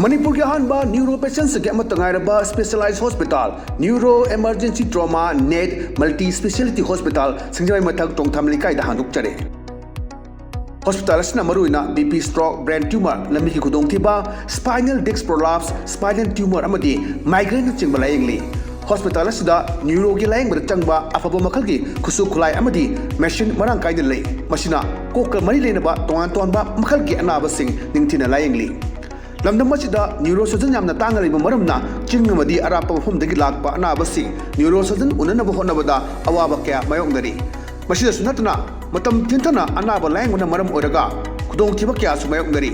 Manipur ki ahanba neuro patients ke amatangairaba specialized hospital neuro emergency trauma net multi speciality hospital singjai mathak tongtham likai da handuk chare hospital asna maruina BP stroke brain tumor lambi ki khudong thiba spinal disc prolapse spinal tumor amadi migraine chingba layengli hospital asida neuro ki layeng bar changba afaba makhal ki khusu khulai amadi machine marang kai de lei masina kokal mari lenaba tongan tonba makhal ki anaba sing ningthina layengli lamdam masida neurosurgeon yamna tangariba maramna chingmadi arapa mafumdagi lakpa anabasi neurosurgeon unanaba honabada awaba kya mayongdari masida sunatna matam tintana anaba lainguna maram oraga kudong thiba kya su mayongdari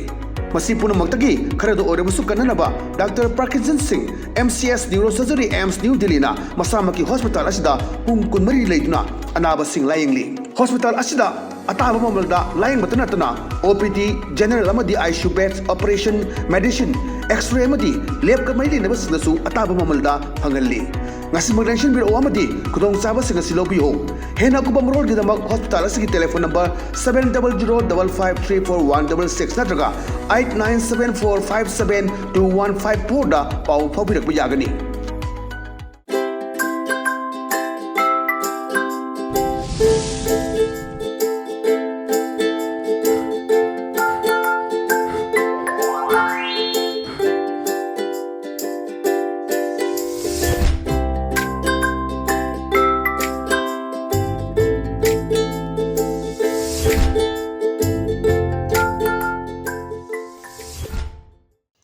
masi punamakdagi kharado orabusu kananaba Dr. Parkinson Singh MCS Neurosurgery AIMS New Delhi na masamaki hospital asida pung kunmari leituna anaba sing layingli hospital asida ataba mamalda laying batanatana OPD general amadi ICU beds operation medicine x-ray amadi lab ka mai lena basnasu ataba mamalda phangalli ngasi magdenshin biro amadi kudong saba singa silobiyo hena ku bamrol gi damak hospital asigi telephone number 7005534166 natraga 8974572154 da pau phabirak yagani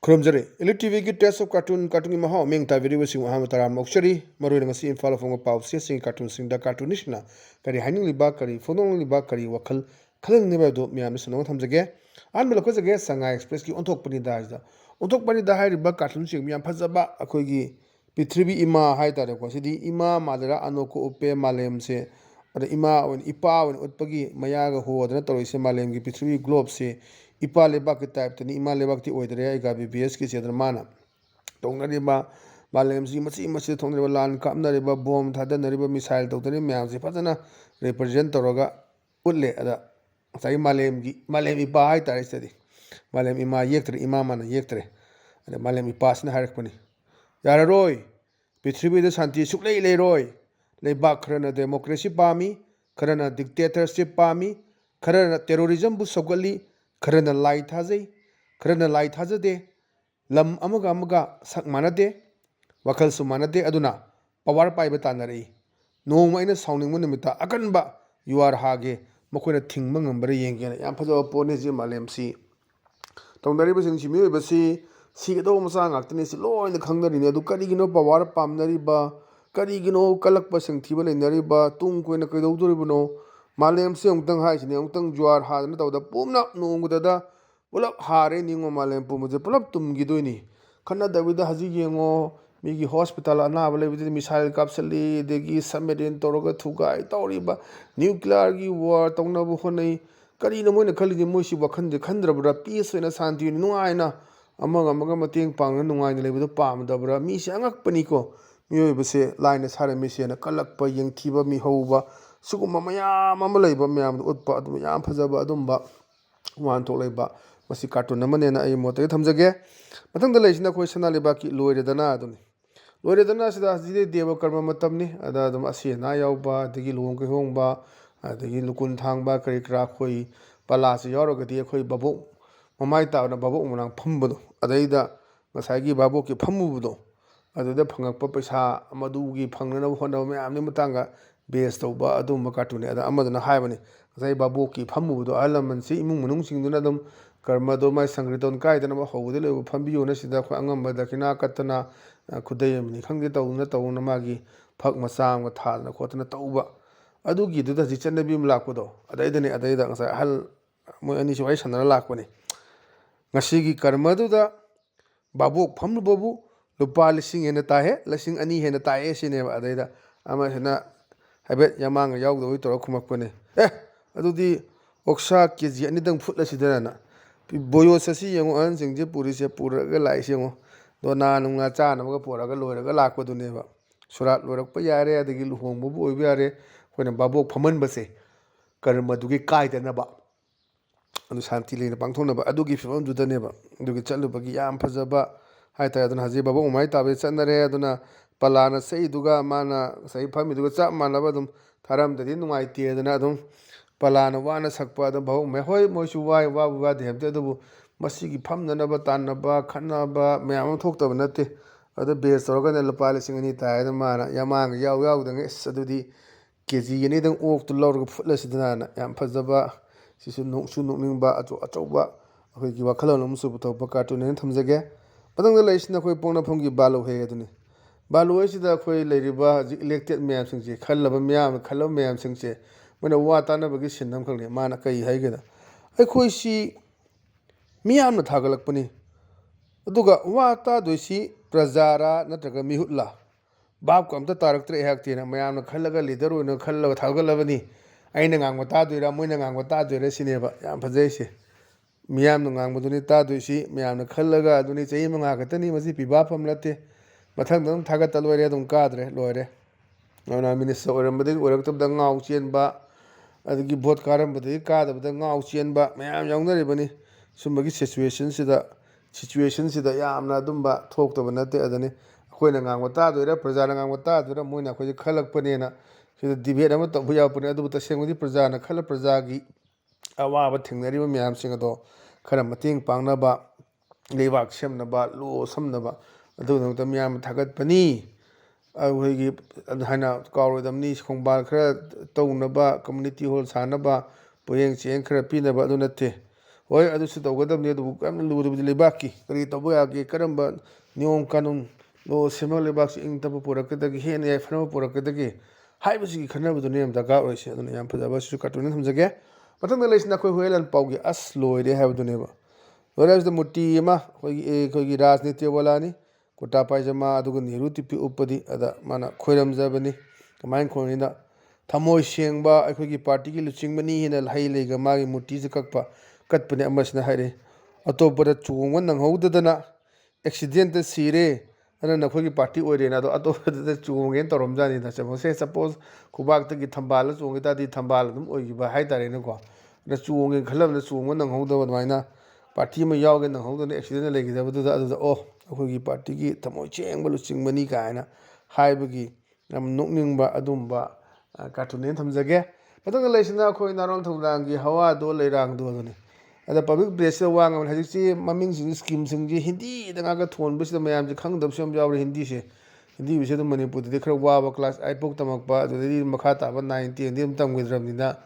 Kurumjare, ELITETV ki test of cartoon ki maha meng ta video sing Muhammad Taram Mokshari maru ngasi info phong pau sing cartoon sing da cartoonist na kari haning liba kari fonong liba kari wakal khalang ne ba do myam sunong thamjage an melo ko jage Shanghai Express ki onthok pani da ja onthok pani da hai riba cartoon sing myam phajaba akhoi gi Prithvi ima hai ta ko sidi ima madara anoko upe malem se ada ima on ipa on utpagi maya ga ho da toroi se malem gi Prithvi globe se ipa lebak ki type tani ima lebak ti oidre ai ga BBS ki sedra mana tongnari ba malem si machi thongnari ba lan kamnari ba bomb thadanari ba missile tawtani myam si phajana represent toroga utle ada sai malem ipa hai tare stadi malem ima yektre ima mana yektre ada malem ipa sna harakpani yara roi Prithvi da shanti suklei le roi lebak khrana democracy pami khrana dictatorship pami khrana terrorism bu sogali kharana lai thajai kharana lai thajade lam amaga sak manade wakal su manade aduna power paiba tanari nong aina sounding mun nimita akanba you are hage makoina thingma ngambare yengena yam phajo pone ji malem si tongdari ba sing si mi ba si do masa ngaktini si loina khangdari ne adu kari gino power pamnari ba kari gino kalak pa sing thiba lenari ba tung koina kaidau dori buno malem se ongtang hai sine ongtang juar ha na tawda pumna nonguda da pulap hare ningo malem pumuje pulap tumgi doini khana davida haji yengo migi hospital ana bale bidi missile capsule degi submarine toroga thugai tawriba nuclear gi war tongna bu khonai kari na moina khali je moisi wakhan je khandrabra peace oina santi ni nuaina amaga mateng pang nungai na lebido pamdabra mi se angak pani ko mioi base line sare mi se na kalak pa yeng thiba mi hoba suguma mayam ama leiba mayam utpa adum yam phajaba adumba wan to leiba masi cartoon namane na ai mote thamjage mathang da leisina khoi sana leba ki loiredana aduni loiredana sida jide deva karma matamni ada adum asi na yauba degi lung ke hongba degi lukun thangba kari kra khoi pala se yoroga di khoi babu mamai ta na babu munang phumbudo adaida ngasagi babu ki phamubudo aduda phangakpa paisa amadugi phangnana honda mayam ni matanga base tauba adum cartoon ada amadana haibani sai babu ki phamubudo alaman si imung munung singduna dum karma do mai sangriton kaidana ba howde lebo phambiyo na sida khoi angamba dakina katana khudayamni khangde tawna magi phak masam ga thalna khotna tauba adugi duda ji channabi mlakpodo adaida ngasai hal moi ani soi sanara lakpani ngasi gi karma duda babu phamlu babu lupa lising hena tahe lising ani hena tae sine adaida ama hena habet yamang yaugdo wi toro khumakpane adudi oksa kg ani dang futla sidana boyo sasi yengo an singje puri se puraga lai sengo do na nunga cha na ga poraga loiraga lakpadune ba surat lorak pa yare adagi luhong bu oibi yare khona babok phaman base karma dugi kaidana ba ꯑꯗꯨ ꯁꯥꯟꯇꯤ ꯂꯩꯅ ꯄꯥꯡꯊꯣꯛꯅꯕ ꯑꯗꯨꯒꯤ ꯐꯤꯕꯝꯗꯨꯗꯅꯦꯕ ꯑꯗꯨꯒꯤ ꯆꯠꯂꯨꯕꯒꯤ ꯌꯥꯝ ꯐꯖꯕ ꯍꯥꯏꯇꯥꯔꯦ ꯑꯗꯨꯅ ꯍꯧꯖꯤꯛ ꯕꯥꯕꯣꯛ ꯃꯃꯥꯏ ꯇꯥꯕꯗ ꯆꯠꯅꯔꯦ ꯑꯗꯨꯅ ꯄꯂꯥꯅ ꯁꯛꯏꯗꯨꯒ ꯃꯥꯅ ꯉꯁꯥꯏ ꯐꯝꯃꯤꯗꯨꯒ ꯆꯞ ꯃꯥꯟꯅꯕ ꯑꯗꯨꯝ ꯊꯥꯔꯝꯗꯗꯤ ꯅꯨꯡꯉꯥꯏꯇꯦꯗꯅ ꯑꯗꯨꯝ ꯄꯂꯥꯅ ꯋꯥꯅ ꯁꯛꯄ ꯑꯗꯨꯝ ꯕꯥꯕꯣꯛ ꯃꯃꯥꯏ ꯍꯣꯏ ꯃꯣꯏꯁꯨ ꯋꯥꯕꯨ ꯋꯥꯗꯦ ꯍꯥꯏꯕꯗꯤ ꯑꯗꯨꯕꯨ ꯃꯁꯤꯒꯤ ꯐꯝꯅꯅꯕ ꯇꯥꯟꯅꯕ ꯈꯠꯅꯕ ꯃꯌꯥꯝ ꯑꯃ ꯊꯣꯛꯇꯕ ꯅꯠꯇꯦ ꯑꯗꯨ ꯕꯦꯁ ꯇꯧꯔꯒꯅ ꯂꯨꯄꯥ 2,000 ꯇꯥꯏ ꯑꯗꯨ ꯃꯥꯅ ꯌꯥꯃꯥꯡꯒ ꯌꯥꯎꯗꯉꯩ ꯑꯗꯨꯗꯤ KG 2 ꯑꯣꯛꯇꯨ ꯂꯧꯔꯒ ꯐꯨꯠꯂꯁꯤꯗꯅ ꯌꯥꯝ ꯐꯖꯕ ꯁꯤꯁꯨ ꯅꯣꯛꯁꯨ ꯅꯣꯛꯅꯤꯡꯕ ꯑꯆꯧꯕ ꯑꯩꯈꯣꯏꯒꯤ ꯋꯥꯈꯜꯂꯣꯟ ꯑꯃꯁꯨ ꯄꯨꯊꯣꯛꯄ ꯀꯥꯔꯇꯨꯟ ꯍꯥꯏꯅ ꯊꯝꯖꯒꯦ ꯃꯊꯪꯗ ꯂꯩꯔꯤꯁꯤꯅ ꯑꯩꯈꯣꯏ ꯄꯣꯛꯅꯐꯝꯒꯤ ꯕꯥꯂꯨꯍꯦ ꯑꯗꯨꯅꯤ ꯕꯥꯂꯨꯍꯦꯁꯤꯗ ꯑꯩꯈꯣꯏ ꯂꯩꯔꯤꯕ ꯍꯧꯖꯤꯛ ꯏꯂꯦꯛꯇꯦꯠ ꯃꯌꯥꯝꯁꯤꯡꯁꯦ ꯈꯜꯂꯕ ꯃꯌꯥꯝꯁꯤꯡꯁꯦ ꯃꯣꯏꯅ ꯋꯥ ꯇꯥꯟꯅꯕꯒꯤ ꯁꯤꯟ ꯑꯃꯈꯛꯅꯤ ꯃꯥꯅ ꯀꯩ ꯍꯥꯏꯒꯦꯗ ꯑꯩꯈꯣꯏꯁꯤ ꯃꯤꯌꯥꯝꯅ ꯊꯥꯒꯠꯂꯛꯄꯅꯤ ꯑꯗꯨꯒ ꯋꯥ ꯇꯥꯗꯣꯏꯁꯤ ꯄ꯭ꯔꯖꯥꯔꯥ ꯅꯠꯇ꯭ꯔꯒ ꯃꯤꯍꯨꯠꯂꯥ ꯚꯥꯞꯀ ꯑꯝꯇ ꯇꯥꯔꯛꯇ꯭ꯔꯦ ꯑꯩꯍꯥꯛꯇꯦꯅ ꯃꯌꯥꯝꯅ ꯈꯜꯂꯒ ꯂꯤꯗꯔ ꯑꯣꯏꯅ ꯈꯜꯂꯒ ꯊꯥꯒꯠꯂꯕꯅꯤ ꯑꯩꯅ ꯉꯥꯡꯕ ꯇꯥꯗꯣꯏꯔꯥ ꯃꯣꯏꯅ ꯉꯥꯡꯕ ꯇꯥꯗꯣꯏꯔꯥ ꯁꯤꯅꯦꯕ ꯌꯥꯝ ꯐꯖꯩꯁꯦ ꯃꯤꯌꯥꯝꯅ ꯉꯥꯡꯕꯗꯨꯅꯤ ꯇꯥꯗꯣꯏꯁꯤ ꯃꯌꯥꯝꯅ ꯈꯜꯂꯒ ꯑꯗꯨꯅꯤ ꯆꯍꯤ 5 ꯈꯛꯇꯅꯤ ꯃꯁꯤ ꯄꯤꯕꯥꯐꯝ ꯅꯠꯇꯦ ꯃꯊꯪꯗ ꯑꯗꯨꯝ ꯊꯥꯒꯠꯇ ꯂꯣꯏꯔꯦ ꯑꯗꯨꯝ ꯀꯥꯗ꯭ꯔꯦ ꯂꯣꯏꯔꯦ ꯑꯗꯨꯅ ꯃꯤꯅꯤꯁꯇꯔ ꯑꯣꯏꯔꯝꯕꯗꯒꯤ ꯑꯣꯏꯔꯛꯇꯕꯗ ꯉꯥꯎ ꯆꯦꯟꯕ ꯑꯗꯒꯤ ꯚꯣꯠ ꯀꯥꯔꯝꯕꯗꯒꯤ ꯀꯥꯗꯕꯗ ꯉꯥꯎ ꯆꯦꯟꯕ ꯃꯌꯥꯝ ꯌꯥꯎꯅꯔꯤꯕꯅꯤ ꯁꯨꯝꯕꯒꯤ ꯁꯤꯆꯨꯋꯦꯁꯟꯁꯤꯗ ꯌꯥꯝꯅ ꯑꯗꯨꯝꯕ ꯊꯣꯛꯇꯕ ꯅꯠꯇꯦ ꯑꯗꯨꯅꯤ ꯑꯩꯈꯣꯏꯅ ꯉꯥꯡꯕ ꯇꯥꯗꯣꯏꯔꯥ ꯄ꯭ꯔꯖꯥꯅ ꯉꯥꯡꯕ ꯇꯥꯗꯣꯏꯔꯥ ꯃꯣꯏꯅ ꯑꯩꯈꯣꯏꯁꯦ ꯈꯜꯂꯛꯄꯅꯦꯅ ꯁꯤꯗ ꯗꯤꯕꯦꯠ ꯑꯃ ꯇꯧꯕ ꯌꯥꯎꯔꯛꯄꯅꯦ ꯑꯗꯨꯕꯨ ꯇꯁꯦꯡꯕꯗꯤ ꯄ꯭ꯔꯖꯥꯅ ꯈꯜꯂ ꯄ꯭ꯔꯖꯥꯒꯤ ꯑꯋꯥꯕ ꯊꯦꯡꯅꯔꯤꯕ ꯃꯌꯥꯝꯁꯤꯡ ꯑꯗꯣ ꯈꯔ ꯃꯇꯦꯡ ꯄꯥꯡꯅꯕ ꯂꯩꯕꯥꯛ ꯁꯦꯝꯅꯕ ꯂꯣ ꯁꯝꯅꯕ ꯑꯗꯨꯒꯤꯗꯃꯛꯇ ꯃꯤꯌꯥꯝꯅ ꯊꯥꯒꯠꯄꯅꯤ ꯑꯩꯈꯣꯏꯒꯤ ꯍꯥꯏꯅ ꯀꯥꯎꯔꯣꯏꯗꯕꯅꯤ ꯈꯣꯡꯕꯥꯜ ꯈꯔ ꯇꯧꯅꯕ ꯀꯝꯃꯨꯅꯤꯇꯤ ꯍꯣꯜ ꯁꯥꯅꯕ ꯄꯣꯠꯌꯦꯡ ꯆꯦꯡ ꯈꯔ ꯄꯤꯅꯕ ꯑꯗꯨ ꯅꯠꯇꯦ ꯍꯣꯏ ꯑꯗꯨꯁꯨ ꯇꯧꯒꯗꯕꯅꯤ ꯑꯗꯨꯕꯨ ꯌꯥꯝꯅ ꯂꯨꯔꯕꯗꯤ ꯂꯩꯕꯥꯛꯀꯤ ꯀꯔꯤ ꯇꯧꯕ ꯌꯥꯒꯦ ꯀꯔꯝꯕ ꯅꯤꯌꯣꯝ ꯀꯥꯅꯨꯟ ꯂꯣ ꯁꯦꯝꯕ ꯂꯩꯕꯥꯛꯁꯤ ꯏꯪ ꯇꯞꯄ ꯄꯨꯔꯛꯀꯗꯒꯦ ꯍꯦꯟꯅ ꯌꯥꯏꯐꯅꯕ ꯄꯨꯔꯛꯀꯗꯒꯦ ꯍꯥꯏꯕꯁꯤꯒꯤ ꯈꯟꯅꯕꯗꯨꯅ ꯌꯥꯝ ꯗꯔꯀꯥꯔ ꯑꯣꯏꯁꯦ ꯑꯗꯨꯅ ꯌꯥꯝ ꯐꯖꯕ ꯁꯤꯁꯨ ꯀꯥꯔꯇꯨꯟ ꯊꯝꯖꯒꯦ ꯃꯊꯪꯗ ꯂꯩꯁꯤꯅ ꯑꯩꯈꯣꯏ ꯍꯨꯏꯌꯦꯟ ꯄꯥꯎꯒꯤ ꯑꯁ ꯂꯣꯏꯔꯦ ꯍꯥꯏꯕꯗꯨꯅꯦꯕ ꯂꯣꯏꯔꯦ ꯍꯥꯏꯕꯁꯤꯗ ꯃꯨꯔꯇꯤ ꯑꯃ ꯑꯩꯈꯣꯏꯒꯤ ꯔꯥꯖꯅꯤꯇꯤ ꯋꯥꯂꯥꯅꯤ ꯀꯨꯔꯇꯥ ꯄꯥꯏꯖꯃꯥ ꯑꯗꯨꯒ ꯅꯦꯍꯔꯨ ꯇꯤꯄꯤ ꯎꯞꯄꯗꯤ ꯑꯗ ꯃꯥꯅ ꯈꯣꯏꯔꯝꯖꯕꯅꯤ ꯀꯃꯥꯏꯅ ꯈꯣꯏꯔꯝꯅꯤꯅ ꯊꯃꯣꯏ ꯁꯦꯡꯕ ꯑꯩꯈꯣꯏꯒꯤ ꯄꯥꯔꯇꯤꯒꯤ ꯂꯨꯆꯤꯡꯕꯅꯤ ꯍꯦꯟꯅ ꯍꯩ ꯂꯩꯒ ꯃꯥꯒꯤ ꯃꯨꯔꯇꯤꯁꯦ ꯀꯠꯄꯅꯤ ꯑꯃꯁꯤꯅ ꯍꯥꯏꯔꯛꯏ ꯑꯇꯣꯞꯄꯗ ꯆꯣꯡꯕ ꯅꯪꯍꯧꯗꯗꯅ ꯑꯦꯛꯁꯤꯗꯦꯟꯇ ꯁꯤꯔꯦ ꯑꯗꯨꯅ ꯅꯈꯣꯏꯒꯤ ꯄꯥꯔꯇꯤ ꯑꯣꯏꯔꯦꯅ ꯑꯗꯣ ꯑꯇꯣꯞꯄꯗ ꯆꯣꯡꯒꯦꯅ ꯇꯧꯔꯝꯖꯥꯠꯅꯤꯗ ꯁꯄꯣꯁ ꯈꯨꯕꯥꯛꯇꯒꯤ ꯊꯝꯕꯥꯜꯗ ꯆꯣꯡꯒꯦ ꯇꯥꯔꯗꯤ ꯊꯝꯕꯥꯜ ꯑꯗꯨꯝ ꯑꯣꯏꯈꯤꯕ ꯍꯥꯏꯇꯥꯔꯦꯅꯦꯀꯣ ꯑꯗ ꯆꯣꯡꯒꯦ ꯈꯜꯂꯕꯗ ꯆꯣꯡꯕ ꯅꯪꯍꯧꯗꯕ ꯑꯗꯨꯃꯥꯏꯅ ꯄꯥꯔꯇꯤ ꯑꯃ ꯌꯥꯎꯒꯦ ꯅꯪꯍꯧꯗꯅ ꯑꯦꯛꯁꯤꯗꯦꯟꯗ ꯂꯩꯈꯤꯗꯕꯗꯨꯗ ꯑꯗꯨꯗ ꯑꯩꯈꯣꯏꯒꯤ ꯄꯥꯔꯇꯤꯒꯤ ꯊꯃꯣꯏ ꯁꯦꯡꯕ ꯂꯨꯆꯤꯡꯕꯅꯤ ꯀꯥꯏꯅ ꯍꯥꯏꯕꯒꯤ ꯌꯥꯝ ꯅꯣꯛꯅꯤꯡꯕ ꯑꯗꯨꯝꯕ ꯀꯥꯔꯇꯨꯟꯅꯦꯅ ꯊꯝꯖꯒꯦ ꯃꯊꯪꯗ ꯂꯩꯁꯤꯅ ꯑꯩꯈꯣꯏ ꯅꯥꯔꯣꯟ ꯊꯧꯗꯥꯡꯒꯤ ꯍꯋꯥꯗꯣ ꯂꯩꯔꯥꯡꯗꯣ ꯑꯗꯨꯅꯤ ꯑꯗ ꯄꯕ꯭ꯂꯤꯛ ꯄ꯭ꯂꯦꯁꯁꯤꯗ ꯋꯥ ꯉꯥꯡꯕ ꯍꯧꯖꯤꯛꯁꯤ ꯃꯃꯤꯡꯁꯤꯡ ꯁ꯭ꯀꯤꯝꯁꯤꯡꯁꯤ ꯍꯤꯟꯗꯤꯗ ꯉꯥꯛꯇ ꯊꯣꯟꯕꯁꯤꯗ ꯃꯌꯥꯝꯁꯦ ꯈꯪꯗꯕꯁꯨ ꯌꯥꯝ ꯌꯥꯎꯔꯤ ꯍꯤꯟꯗꯤꯁꯦ ꯑꯗꯨꯝ ꯃꯅꯤꯄꯨꯔꯗꯗꯤ ꯈꯔ ꯋꯥꯕ ꯀ꯭ꯂꯥꯁ 8 ꯐꯥꯎ ꯇꯝꯃꯛꯄ ꯑꯗꯨꯗꯒꯤ ꯃꯈꯥ ꯇꯥꯕ 9, 10ꯗꯤ ꯑꯗꯨꯝ ꯇꯝꯈꯤꯗ꯭ꯔꯕꯅꯤꯅ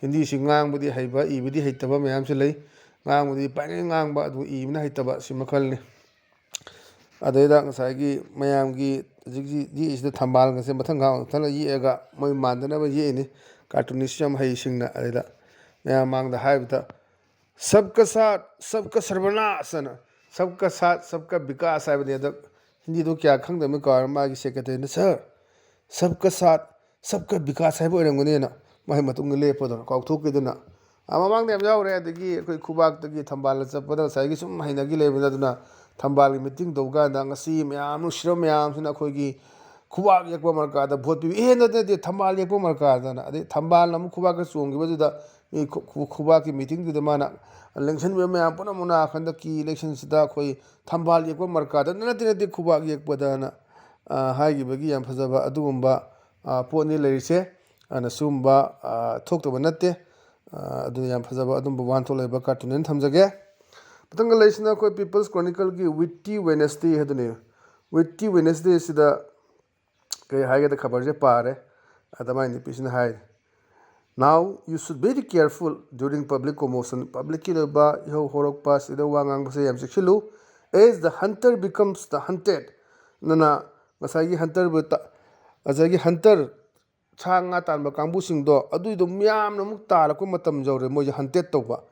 ꯍꯤꯟꯗꯤꯁꯤ ꯉꯥꯡꯕꯗꯤ ꯍꯩꯕ ꯏꯕꯗꯤ ꯍꯩꯇꯕ ꯃꯌꯥꯝꯁꯨ ꯂꯩ ꯉꯥꯡꯕꯗꯤ ꯄꯥꯏꯅꯩ ꯉꯥꯡꯕ ꯑꯗꯨ ꯏꯕꯅ ꯍꯩꯇꯕ ꯁꯤ ꯃꯈꯜꯅꯤ ꯑꯗꯩꯗ ꯉꯁꯥꯏꯒꯤ ꯃꯌꯥꯝꯒꯤ ꯍꯧꯖꯤꯛ ꯌꯦꯛꯏꯁꯤꯗ ꯊꯝꯕꯥꯜꯒꯁꯦ ꯃꯊꯪ ꯌꯦꯛꯑꯒ ꯃꯣꯏ ꯃꯥꯟꯗꯅꯕ ꯌꯦꯛꯏꯅꯤ ꯀꯥꯔꯇꯨꯅꯤꯁꯁꯨ ꯌꯥꯝ ꯍꯩꯁꯤꯡꯅ ꯑꯗꯩꯗ ꯃꯌꯥꯝ ꯃꯥꯡꯗ ꯍꯥꯏꯕꯗ ꯁꯕꯀ ꯁꯥꯠ ꯁꯕꯀ ꯁꯔꯕꯅꯥꯁ ꯑꯅ ꯁꯕꯀ ꯁꯥꯠ ꯁꯕꯀ ꯕꯤꯀꯥꯁ ꯍꯥꯏꯕꯅꯤ ꯑꯗ ꯍꯤꯟꯗꯤꯗꯣ ꯀꯌꯥ ꯈꯪꯗꯕꯅꯤ ꯀꯥꯎꯔ ꯃꯥꯒꯤ ꯁꯦꯀ꯭ꯔꯦꯇꯔꯤꯅ ꯁꯥꯔ ꯁꯕꯀ ꯁꯥꯠ ꯁꯕꯀ ꯕꯤꯀꯥꯁ ꯍꯥꯏꯕ ꯑꯣꯏꯔꯝꯒꯅꯤꯅ ꯃꯥꯒꯤ ꯃꯇꯨꯡꯗ ꯂꯦꯞꯄꯗꯅ ꯀꯥꯎꯊꯣꯛꯈꯤꯗꯅ ꯃꯃꯥꯡꯗ ꯌꯥꯝ ꯌꯥꯎꯔꯦ ꯑꯗꯒꯤ ꯑꯩꯈꯣꯏ ꯈꯨꯕꯥꯛꯇꯒꯤ ꯊꯝꯕꯥꯜꯗ ꯆꯠꯄꯗ ꯉꯁꯥꯏꯒꯤ ꯁꯨꯝ ꯍꯩꯅꯈꯤ ꯂꯩꯕꯗ ꯑꯗꯨꯅ ꯊꯝꯕꯥꯜꯒꯤ ꯃꯤꯇꯤꯡ ꯇꯧꯕ ꯀꯥꯟꯗ ꯉꯁꯤ ꯃꯌꯥꯝ ꯅꯨꯡꯁꯤꯔꯕ ꯃꯌꯥꯝꯁꯤꯅ ꯑꯩꯈꯣꯏꯒꯤ ꯈꯨꯕꯥꯛ ꯌꯦꯛꯄ ꯃꯔꯀꯥꯗ ꯚꯣꯠ ꯄꯤꯕꯤ ꯅꯠꯇꯦ ꯊꯝꯕꯥꯜ ꯌꯦꯛꯄ ꯃꯔꯀꯥꯗꯅ ꯑꯗꯩ ꯊꯝꯕꯥꯜ ꯑꯃꯨꯛ ꯈꯨꯕꯥꯛꯀ ꯆꯣꯡꯈꯤꯕꯗꯨꯗ ꯃꯤ ꯈꯨꯕꯥꯛꯀꯤ ꯃꯤꯇꯤꯡꯗꯨꯗ ꯃꯥꯅ ꯂꯦꯡꯁꯟꯕꯤꯕ ꯃꯌꯥꯝ ꯄꯨꯝꯅꯃꯛꯅ ꯍꯟꯗꯛꯀꯤ ꯏꯂꯦꯛꯁꯟꯁꯤꯗ ꯑꯩꯈꯣꯏ ꯊꯝꯕꯥꯜ ꯌꯦꯛꯄ ꯃꯔꯀꯥꯗ ꯅꯠꯇꯦ ꯈꯨꯕꯥꯛ ꯌꯦꯛꯄꯗꯅ ꯍꯥꯏꯈꯤꯕꯒꯤ ꯌꯥꯝ ꯐꯖꯕ ꯑꯗꯨꯒꯨꯝꯕ ꯄꯣꯠꯅꯤ ꯂꯩꯔꯤꯁꯦ ꯑꯗꯨꯅ ꯁꯤꯒꯨꯝꯕ ꯊꯣꯛꯇꯕ ꯅꯠꯇꯦ ꯑꯗꯨꯅ ꯌꯥꯝ ꯐꯖꯕ ꯑꯗꯨꯝꯕ ꯋꯥꯍꯟꯊꯣꯛ ꯂꯩꯕ ꯀꯥꯔꯇꯨꯟ ꯑꯣꯏꯅ ꯊꯝꯖꯒꯦ ꯃꯊꯪꯗ ꯂꯩꯔꯤꯁꯤꯅ ꯑꯩꯈꯣꯏ ꯄꯤꯄꯜꯁ ꯀ꯭ꯔꯣꯅꯤꯀꯜꯒꯤ ꯋꯤꯠꯇꯤ ꯋꯦꯅꯁꯗꯦ ꯍꯥꯏꯗꯨꯅꯤ ꯋꯤꯠꯇꯤ ꯋꯦꯅꯁꯗꯦꯁꯤꯗ ꯀꯩ ꯍꯥꯏꯒꯦꯗ ꯈꯕꯔꯁꯦ ꯄꯥꯔꯦ ꯑꯗ ꯃꯥꯏ ꯅꯨꯄꯤꯁꯤꯅ ꯍꯥꯏ ꯅꯥꯎ ꯌꯨ ꯁꯨꯗ ꯚꯦꯔꯤ ꯀꯤꯌꯔꯐꯨꯜ ꯗ꯭ꯌꯨꯔꯤꯡ ꯄꯕ꯭ꯂꯤꯛ ꯀꯣꯃꯣꯁꯟ ꯄꯕ꯭ꯂꯤꯛꯀꯤ ꯑꯣꯏꯕ ꯏꯍꯧ ꯍꯧꯔꯛꯄ ꯁꯤꯗ ꯋꯥ ꯉꯥꯡꯕꯁꯦ ꯌꯥꯝ ꯆꯦꯛꯁꯤꯜꯂꯨ ꯑꯦꯖ ꯗ ꯍꯟꯇꯔ ꯕꯤꯀꯝꯁ ꯗ ꯍꯟꯇꯦഡ് ꯑꯗꯨꯅ ꯉꯁꯥꯏꯒꯤ ꯍꯟꯇꯔ ꯁꯥ ꯉꯥ ꯇꯥꯟꯕ ꯀꯥꯡꯕꯨꯁꯤꯡꯗꯣ ꯑꯗꯨꯏꯗꯣ ꯌꯥꯝꯅ ꯑꯃꯨꯛ ꯇꯥꯜꯂꯛꯄ ꯃꯇꯝ ꯌꯧꯔꯦ ꯃꯣꯏꯁꯦ ꯍꯟꯇꯦഡ് ꯇꯧꯕ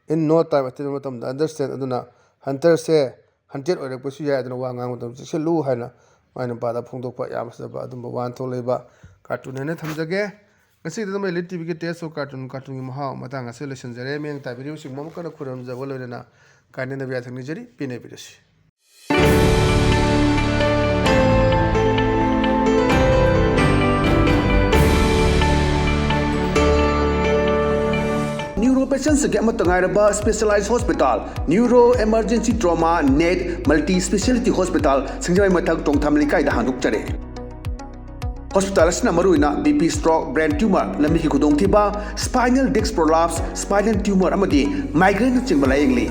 ꯏꯟ ꯅꯣ ꯇꯥꯏꯝ ꯑꯇꯩ ꯃꯇꯝꯗ ꯑꯟꯗꯔꯁꯇꯦꯟ ꯑꯗꯨꯅ ꯍꯟꯇꯔꯁꯦ ꯍꯟꯇꯦഡ് ꯑꯣꯏꯔꯛꯄꯁꯨ ꯌꯥꯏ ꯑꯗꯨꯅ ꯋꯥ ꯉꯥꯡꯕ ꯃꯇꯝꯗ ꯆꯦꯛꯁꯤꯜꯂꯨ ꯍꯥꯏꯅ ꯃꯥꯏ ꯅꯨꯄꯥꯗ ꯐꯣꯡꯗꯣꯛꯄ ꯌꯥꯝ ꯐꯖꯕ ꯑꯗꯨꯝꯕ ꯋꯥꯍꯟꯊꯣꯛ ꯂꯩꯕ ꯀꯥꯔꯇꯨꯟ ꯍꯥꯏꯅ ꯊꯝꯖꯒꯦ ꯉꯁꯤꯗ ꯑꯗꯨꯝ ꯏꯂꯤꯠ ꯇꯤꯚꯤꯒꯤ ꯇꯦꯁ ꯑꯣꯐ ꯀꯥꯔꯇꯨꯟꯒꯤ ꯃꯍꯥꯎ ꯃꯇꯥꯡ ꯑꯁꯤ ꯂꯣꯏꯁꯤꯟꯖꯔꯦ ꯃꯤꯠꯌꯦꯡ ꯇꯥꯕꯤꯔꯤꯕꯁꯤꯡ ꯑꯃꯨꯛ ꯀꯟꯅ ꯈꯨꯔꯨꯝꯖꯕ ꯂꯣꯏꯅꯅ ꯀꯥꯏꯅꯅꯕ ꯌꯥꯊꯪ ꯅꯤꯖꯔꯤ ꯄꯤꯅꯕꯤꯔꯁꯤ पेशेंट्स के तंगाइरबा specialized hospital neuro emergency trauma नेट मल्टी स्पेशलिटी हॉस्पिटल सिंगजमई मथक टोंगथाम लिकाइदा हांदोकचरे हॉस्पिटल असना मरुइना बीपी स्ट्रोक ब्रेन ट्यूमर लम्बी की खुदोंथिबा spinal disc prolapse spinal tumour अमदी माइग्रेन चिंबा लायंगली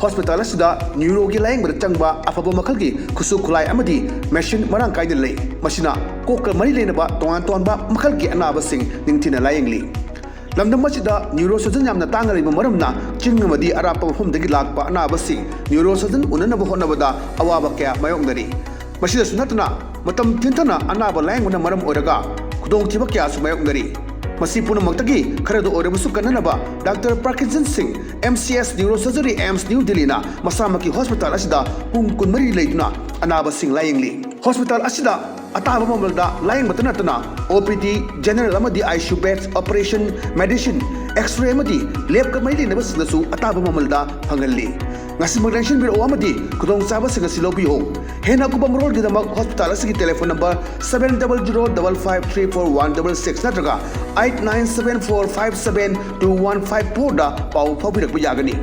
हॉस्पिटल असदा न्यूरो की लायंग चंबा अफब मखल की खुसु खुलाई अमदी मेशिन मरांग कायदे लई मसिना कोक मरी लेनबा तोंगान तोंबा मखल की अनाबसिंग निंगथिना लायंगली लमदम मसिदा neuro surgeon यामना तांगरिबा मरमना चिंगमदी Arap मफमदगी Lakpa अनाबसिंग neuro surgeon उननब होनबदा अवाबा क्या मायोंगदरी मसिदा सुनतना मतम थिंथना अनाब लायंगना मरम ओरगा खुदोंथिबा क्या सुमायोंगदरी मसी पुनमक्तगी खरदो ओरबसु कन्ननबा doctor Parkinson Singh MCS neuro surgery AIIMS New Delhi ना मसामकी हॉस्पिटल असिदा पुंग कुनमरी लेदुना अनाब सिंह लायंगली हॉस्पिटल असिदा अताब ममलदा लायंग मतनतना ओपीडी जनरल अमदी ICU beds operation medicine x ray अमदी लैब कमई लेनबसु अताब ममलदा फंगल्ली ngasimaglenshin biro amadi kudong saba singa silobiho hena kubam road gidamak hospital asigi telephone number 700553416 natraga 8974572154 da pau phabirak yagani